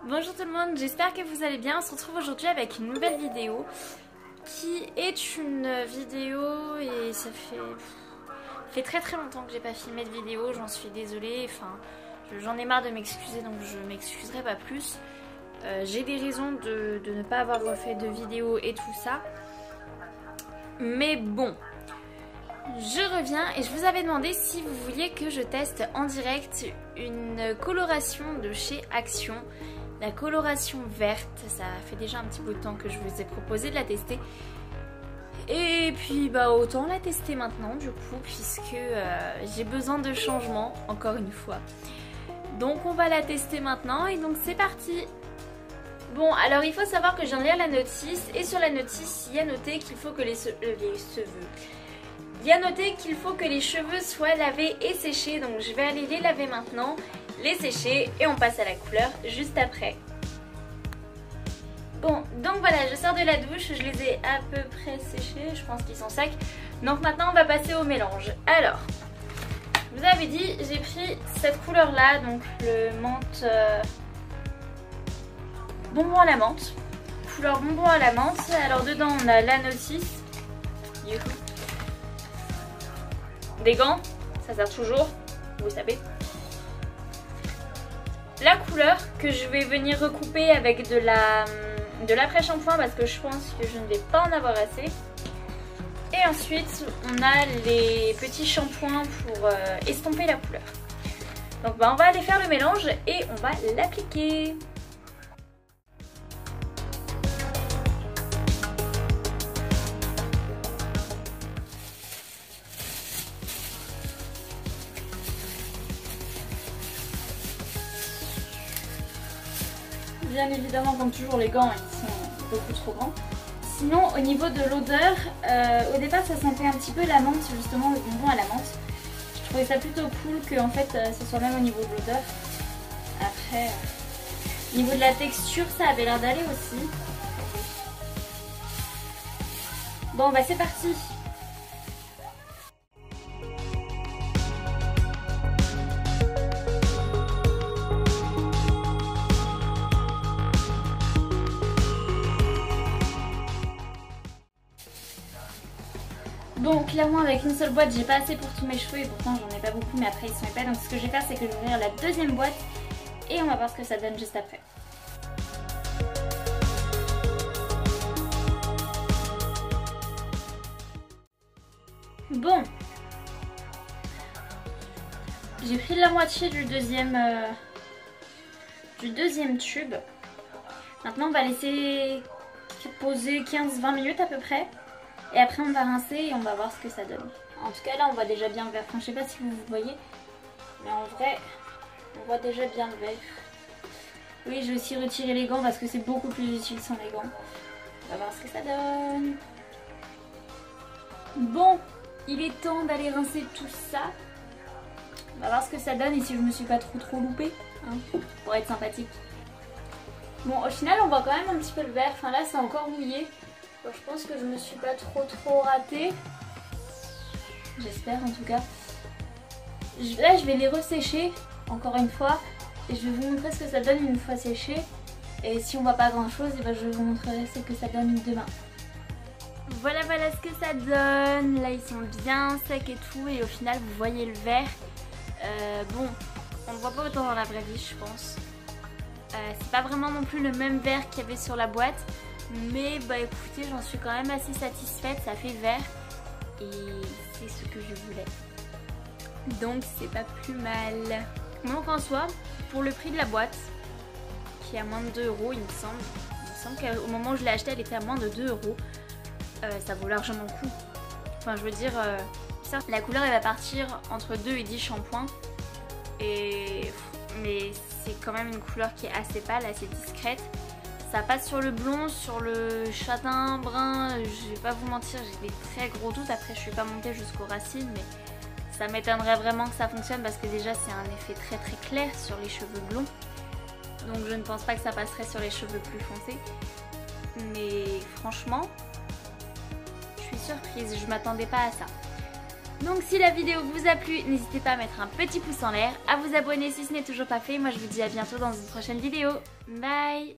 Bonjour tout le monde, j'espère que vous allez bien. On se retrouve aujourd'hui avec une nouvelle vidéo qui est une vidéo et ça fait très longtemps que j'ai pas filmé de vidéo, j'en suis désolée, enfin j'en ai marre de m'excuser donc je m'excuserai pas plus. J'ai des raisons de ne pas avoir refait de vidéo et tout ça, mais bon, je reviens et je vous avais demandé si vous vouliez que je teste en direct une coloration de chez Action. La coloration verte, ça fait déjà un petit bout de temps que je vous ai proposé de la tester. Et puis bah autant la tester maintenant du coup, puisque j'ai besoin de changement, encore une fois. Donc on va la tester maintenant et donc c'est parti. Bon, alors il faut savoir que je viens de lire la notice et sur la notice il y a noté qu'il faut que les cheveux soient lavés et séchés. Donc je vais aller les laver maintenant, les sécher et on passe à la couleur juste après. Bon, donc voilà, je sors de la douche, je les ai à peu près séchés, je pense qu'ils sont secs. Donc maintenant on va passer au mélange. Alors, je vous avais dit, j'ai pris cette couleur là, donc le menthe, bonbon à la menthe. Couleur bonbon à la menthe. Alors dedans on a la notice. Youhou. Des gants, ça sert toujours, vous savez. La couleur que je vais venir recouper avec de l'après-shampoing parce que je pense que je ne vais pas en avoir assez. Et ensuite on a les petits shampoings pour estomper la couleur. Donc bah, on va aller faire le mélange et on va l'appliquer. Bien évidemment, comme toujours, les gants ils sont beaucoup trop grands. Sinon, au niveau de l'odeur, au départ ça sentait un petit peu la menthe, justement le bonbon à la menthe. Je trouvais ça plutôt cool que en fait ce soit même au niveau de l'odeur. Après, au niveau de la texture, ça avait l'air d'aller aussi. Bon bah c'est parti. Bon, clairement avec une seule boîte j'ai pas assez pour tous mes cheveux et pourtant j'en ai pas beaucoup, mais après ils sont épais. Donc ce que je vais faire c'est que je vais ouvrir la deuxième boîte et on va voir ce que ça donne juste après. Bon, j'ai pris la moitié du deuxième tube. Maintenant on va laisser poser 15-20 minutes à peu près. Et après on va rincer et on va voir ce que ça donne. En tout cas là on voit déjà bien le vert. Enfin je sais pas si vous voyez, mais en vrai on voit déjà bien le vert. Oui, je vais aussi retirer les gants parce que c'est beaucoup plus utile sans les gants. On va voir ce que ça donne. Bon, il est temps d'aller rincer tout ça. On va voir ce que ça donne et si je me suis pas trop loupée, hein, pour être sympathique. Bon, au final on voit quand même un petit peu le vert. Enfin là c'est encore mouillé. Bon, je pense que je me suis pas trop ratée. J'espère en tout cas. Là je vais les ressécher encore une fois. Et je vais vous montrer ce que ça donne une fois séché. Et si on voit pas grand chose, et ben je vous montrerai ce que ça donne demain. Voilà ce que ça donne. Là ils sont bien secs et tout. Et au final vous voyez le vert. Bon, on le voit pas autant dans la vraie vie je pense. C'est pas vraiment non plus le même vert qu'il y avait sur la boîte. Mais bah écoutez, j'en suis quand même assez satisfaite, ça fait vert et c'est ce que je voulais. Donc c'est pas plus mal. Donc en soi, pour le prix de la boîte, qui est à moins de 2 € il me semble qu'au moment où je l'ai acheté elle était à moins de 2 €, ça vaut largement le coup. Enfin je veux dire, certes la couleur elle va partir entre 2 et 10 shampoings, mais c'est quand même une couleur qui est assez pâle, assez discrète. Ça passe sur le blond, sur le châtain, brun, je vais pas vous mentir, j'ai des très gros doutes. Après je suis pas montée jusqu'aux racines, mais ça m'étonnerait vraiment que ça fonctionne parce que déjà c'est un effet très clair sur les cheveux blonds. Donc je ne pense pas que ça passerait sur les cheveux plus foncés. Mais franchement, je suis surprise, je m'attendais pas à ça. Donc si la vidéo vous a plu, n'hésitez pas à mettre un petit pouce en l'air, à vous abonner si ce n'est toujours pas fait. Moi je vous dis à bientôt dans une prochaine vidéo. Bye.